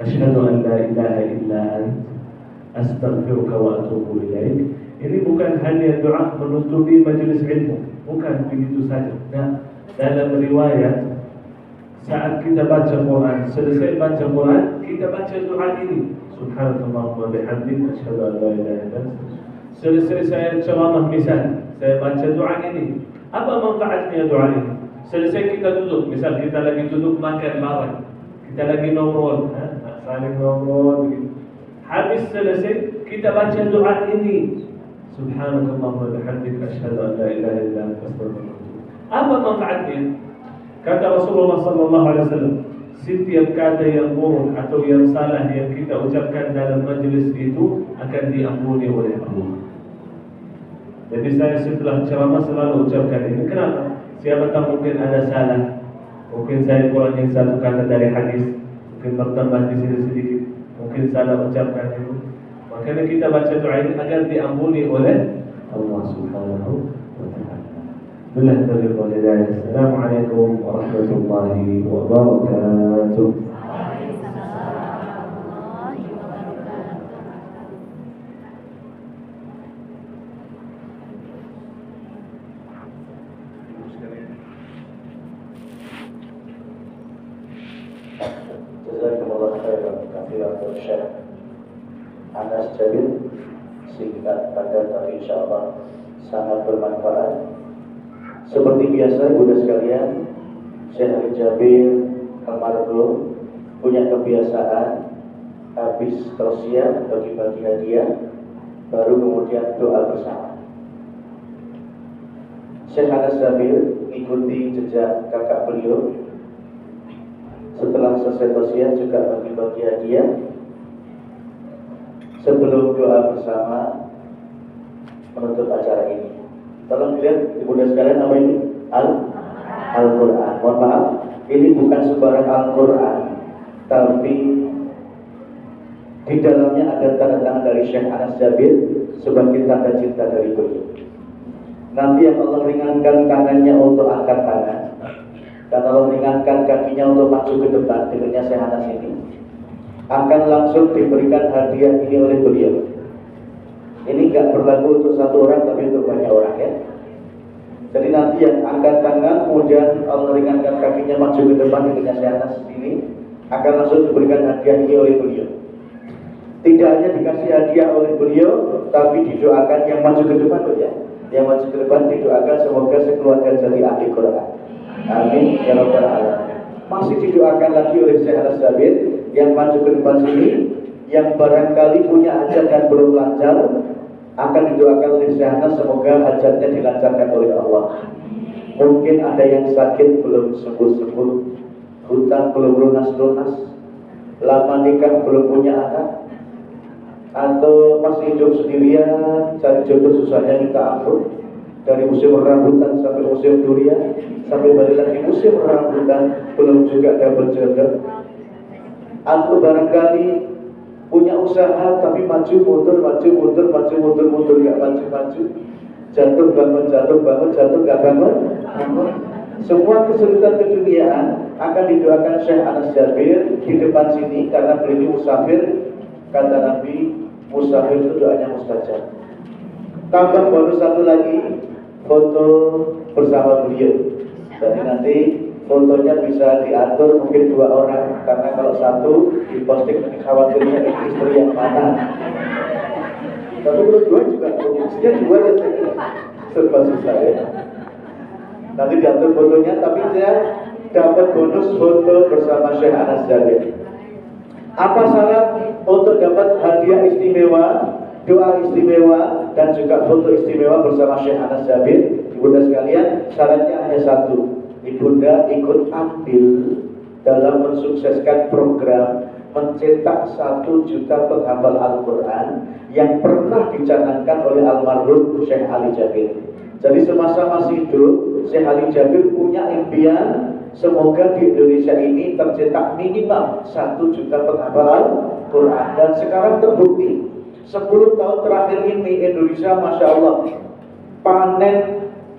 asyhadu an la ilaha illa anta, astaghfiruka wa atubu ilaik. Ini bukan hanya doa menutupi majelis ilmu, bukan begitu saja. Nah, dalam riwayat saat kita baca Quran, selesai baca Quran, kita baca doa ini, Subhanallah wa bihamdika, asyhadu an la ilaha illa anta. Selesai saya ceramah misal, saya baca doa ini. Apa manfaatnya doa ini? Selesai kita duduk, misal kita lagi duduk makan bareng, kita lagi ngobrol, saling ngobrol begitu. Habis selesai kita baca doa ini, Subhanallah wa bihamdika, asyhadu an la ilaha illa anta, astaghfiruka. Apa manfaatnya? Kata Rasulullah sallallahu alaihi wasallam, setiap kata yang buruk atau yang salah yang kita ucapkan dalam majlis itu akan diampuni oleh Allah. Jadi saya setelah ceramah selalu ucapkan ini. Kenapa? Siapa tahu mungkin ada salah, mungkin saya kurangin satu kata dari hadis, mungkin bertambah di sini sedikit, mungkin salah ucapkan itu. Makanya kita baca doa ini agar diampuni oleh Allah Subhanahu wa taala. Billahi taufiq wal hidayah. Assalamualaikum warahmatullahi wabarakatuh. Jazakumullah khairan katsiran Syekh Anas Jalil, singkat padat tapi insyaallah sangat bermanfaat. Seperti biasa Bunda sekalian, Syekh Ali Jabir almarhum punya kebiasaan habis tausiah bagi-bagi hadiah, baru kemudian doa bersama. Syekh Anas Jabir ikuti jejak kakak beliau. Setelah selesai tausiah juga bagi-bagi hadiah, sebelum doa bersama menutup acara ini. Tolong dilihat Ibu dan sekalian, apa ini? Al-Quran. Mohon maaf, ini bukan sembarang Al-Quran, tapi di dalamnya ada tanda tangan dari Syekh Anas Jabir sebagai tanda cinta dari beliau. Nanti yang Allah ringankan tangannya untuk angkat tangan, dan Allah ringankan kakinya untuk maju ke depan, dengannya Syekh Anas ini akan langsung diberikan hadiah ini oleh beliau. Ini nggak berlaku untuk satu orang, tapi untuk banyak orang ya. Jadi nanti yang angkat tangan, kemudian Allah ringankan kakinya maju ke depan, dengannya Syekh Anas ini akan langsung diberikan hadiah ini oleh beliau. Tidak hanya dikasih hadiah oleh beliau, tapi didoakan yang maju ke depan ya. Yang maju ke depan didoakan semoga sekeluarga jadi ahli Quran. Amin ya rabbal alamin. Masih didoakan lagi oleh Syekh Anas Jabir yang maju ke depan sini, yang barangkali punya hajat dan belum lancar, akan didoakan oleh Syekh Anas semoga hajatnya dilancarkan oleh Allah. Mungkin ada yang sakit belum sembuh-sembuh, hutang belum lunas-lunas, lama nikah belum punya anak, atau masih hidup sendirian, cari jodoh susahnya minta ampun. Dari musim rambutan sampai musim durian, sampai balik lagi musim rambutan, belum juga dapat jodoh. Atau barangkali punya usaha tapi maju mundur, maju mundur, maju mundur, mundur gak maju-maju, jatuh bangun, jatuh bangun, jatuh gak bangun. Semua kesulitan keduniaan akan didoakan Syekh Anas Jabir di depan sini, karena beliau musafir. Kata Nabi, musafir itu doanya mustajab. Tambah bonus satu lagi, foto bersama beliau. Jadi nanti fotonya bisa diatur mungkin 2 orang, karena kalau satu diposting nanti khawatirnya istri yang mana. Tapi kalau 2 juga, maksudnya 2 saja serba susah ya. Nanti diatur fotonya, tapi saya dapat bonus foto bersama Syekh Anas Jabir. Apa syarat untuk dapat hadiah istimewa, doa istimewa, dan juga foto istimewa bersama Syekh Anas Jabir? Ibunda sekalian, syaratnya hanya satu. Ibunda ikut andil dalam mensukseskan program mencetak 1 juta penghafal Al-Quran yang pernah dicanangkan oleh almarhum Syekh Ali Jabir. Jadi semasa masih hidup, Syekh Ali Jabir punya impian semoga di Indonesia ini tercetak minimal 1 juta penghafal Al-Quran. Dan sekarang terbukti 10 tahun terakhir ini Indonesia Masya Allah panen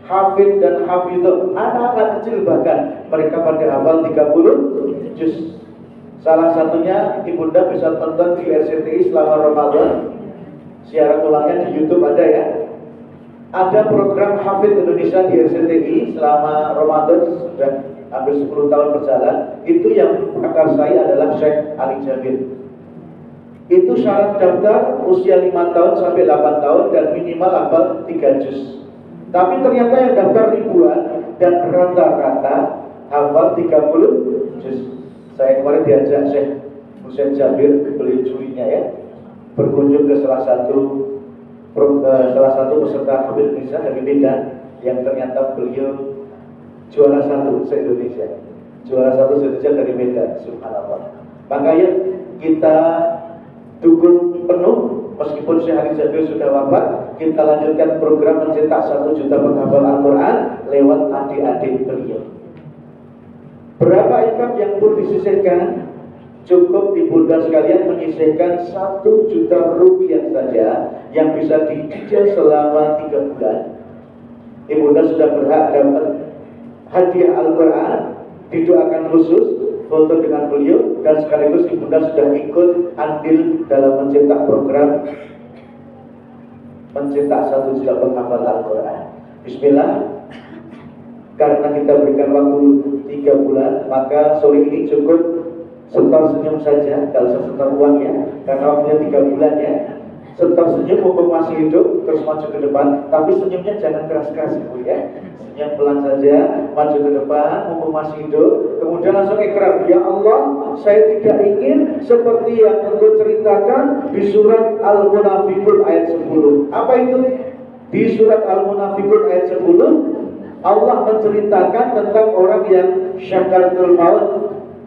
hafid dan hafidhah, anak-anak kecil bahkan mereka pada hafal 30 juz. Salah satunya Ibunda bisa tonton di RCTI selama Ramadan, siaran ulangnya di YouTube ada ya. Ada program Hafid Indonesia di RCTI selama Ramadan, sudah hampir 10 tahun berjalan. Itu yang pakar saya adalah Syekh Ali Jabir. Itu syarat daftar usia 5 tahun sampai 8 tahun dan minimal hafal 3 juz. Tapi ternyata yang daftar ribuan dan rata-rata hafal 30 juz. Saya kemarin diajak Syekh Husain Jabir, beli cuinya ya, berkunjung ke salah satu peserta Hafid Indonesia dari Medan, yang ternyata beliau juara 1 se-Indonesia. Juara 1 se-Indonesia dari Medan, subhanallah. Makanya kita dukung penuh, meskipun Syekh Ali Jabir sudah wafat, kita lanjutkan program mencetak 1 juta penghafal Al-Quran lewat adik-adik beliau. Berapa income yang perlu disisihkan? Cukup Ibunda sekalian menyisihkan 1 juta rupiah saja yang bisa dicicil selama 3 bulan. Ibunda sudah berhak dapat hadiah Al-Quran, didoakan khusus, foto dengan beliau, dan sekaligus Ibunda sudah ikut andil dalam mencetak program mencetak 1 juta penghafal Al-Quran. Bismillah. Karena kita berikan waktu 3 bulan, maka sore ini cukup setor senyum saja, kalau usah setor uang ya, karena waktunya 3 bulan ya. Setor senyum mumpung masih hidup, terus maju ke depan, tapi senyumnya jangan keras-keras ya. Senyum pelan saja, maju ke depan, mumpung masih hidup, kemudian langsung ikrar, ya Allah, saya tidak ingin seperti yang Engkau ceritakan di surat Al-Munafiqun ayat 10. Apa itu? Di surat Al-Munafiqun ayat 10, Allah menceritakan tentang orang yang syakaratul maut,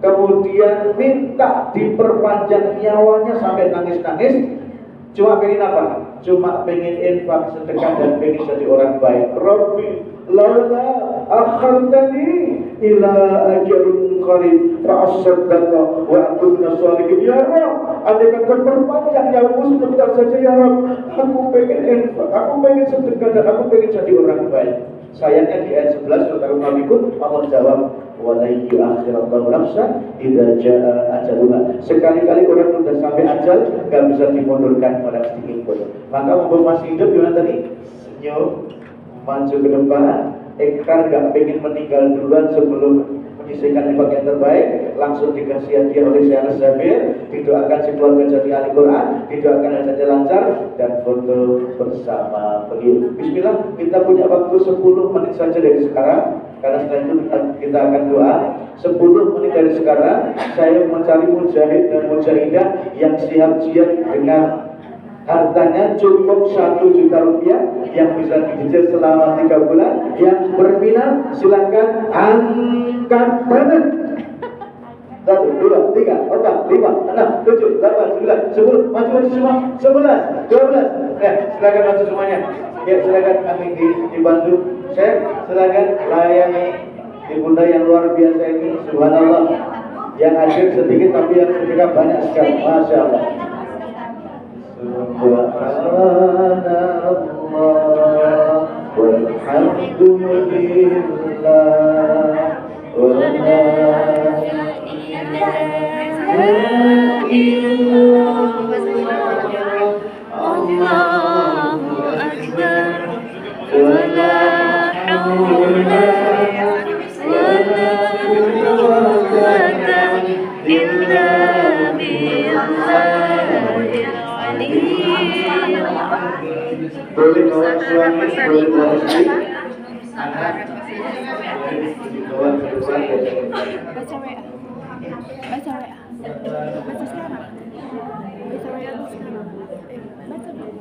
kemudian minta diperpanjang nyawanya sampai nangis-nangis. Cuma pengen apa? Cuma pengen infak, sedekah, dan pengen jadi orang baik. Rabbi laula akhartani ila ajalun qarib fa asaddaqa wa akun minasholihin. Ya Rabb, andai kata perpanjang nyawaku sebentar saja ya Rabb, aku pengen infak, aku pengen sedekah, dan aku pengen jadi orang baik. Sayangnya di ayat 11 surat Al-Munafiqun Allah jawab, wala yu'akhirallahu nafsan idza jaa ajaluha. Sekali-kali orang sudah sampai ajal, enggak bisa dimundurkan pada sedikit pun. Maka mumpung masih hidup gimana tadi? Senyum, maju ke depan, ekar enggak pengen meninggal duluan sebelum menyisihkan infak yang terbaik, langsung dikasih hadiah oleh Syekh Zabir, didoakan si keluarga jadi ahli Quran, didoakan hajatnya lancar, dan foto bersama beliau. Bismillah, kita punya waktu 10 menit saja dari sekarang, karena setelah itu kita akan doa. 10 menit dari sekarang, saya mencari mujahid dan mujahidah yang siap jihad dengan hartanya cukup 1 juta rupiah yang bisa dicicil selama 3 bulan. Yang berminat silakan angkat tangan. 1, 2, 3, 4, 5, 6, 7, 8, 9, 10. Maju semua. 11, 12. Silakan maju semuanya. Ya, silakan kami dibantu. Saya silakan layani ibunda yang luar biasa ini. Subhanallah. Yang hadir sedikit tapi yang sedekah banyak sekali. Masya Allah. Subhanallah walhamdulillah wa la ilaha illallah Allahu akbar wa la hawla wa la quwwata illa billah. Boleh bawa suami, boleh bawa istri, anak, bawa ke depan. Baca WA. Baca WA. Baca sekarang. Baca WA sekarang. Baca dulu.